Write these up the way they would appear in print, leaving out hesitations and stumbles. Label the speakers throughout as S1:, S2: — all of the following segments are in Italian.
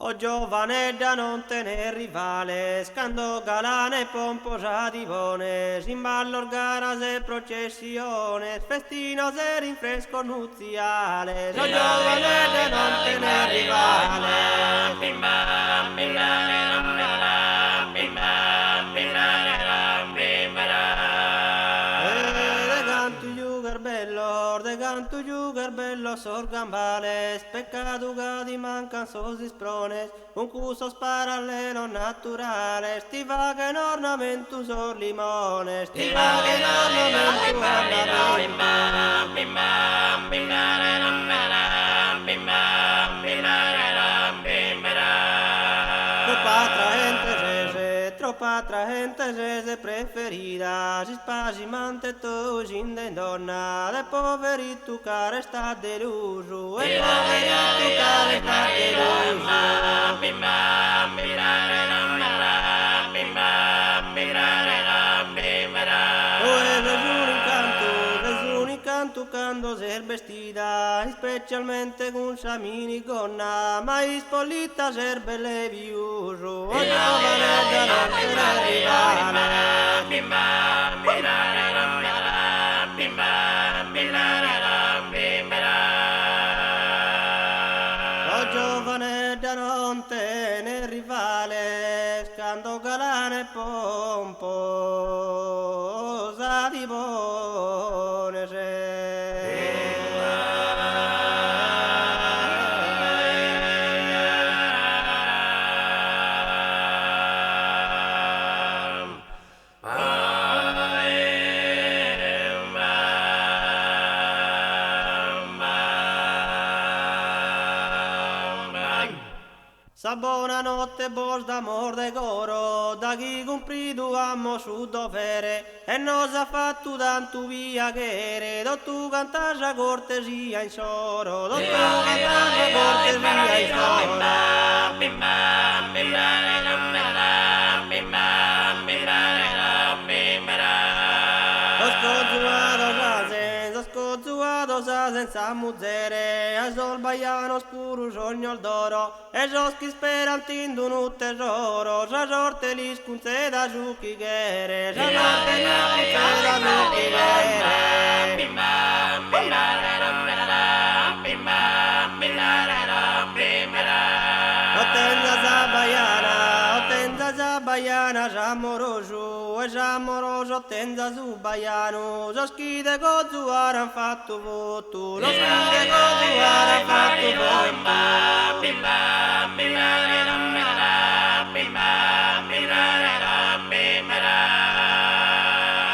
S1: O giovanedda non tener rivale, scando galane pomposa divones, in ballo garas e processiones, festinos e rinfresco nuziales. O giovanedda non tener rivale. De canto jugar bello sor gambales, pecado gadi mancan sos disprones, un cursos paralelos naturales, ti vaguen ornamentus or limones, ti vaguen ornamentus Troppa gente se preferida, si spasimante tu in donna, de poveri tu care sta deluso, e poveri tu care sta Tucando ser vestida, specialmente con sa minigonna, ma ispolita ser belle viuso, o giovanetta non te ne O giovanetta non te ne rivale, scando galane pomposa di buone Sa buonanotte bos d'amor de coro, da chi cumpridu amo su dovere, e non s'ha fatto tanto viaghere, do tu cantascia cortesia in soro, do tu cantascia cortesia in scozuato sa senza muzzere, a sol baiano scuro sogno d'oro, e gioschi sperantin d'un tesoro, sa sorte li scunze da giuchighere, sa sorte li scunze da Ottenza baiana, j'amoroso, e j'amoroso ottenza su baiano, lo schide gozu aran fatto voto, lo schide gozu aran fatto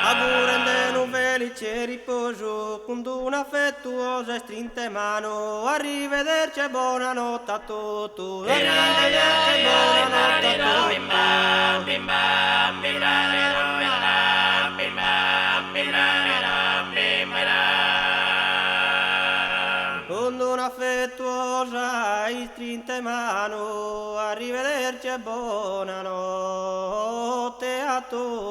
S1: Augurende un felice riposo, con un affettuosa e strinte mano, arrivederci e buonanotte a tutti, arrivederci e buonanotte a Con un'affettuosa e strinte mano, arrivederci e buonanotte a tutti.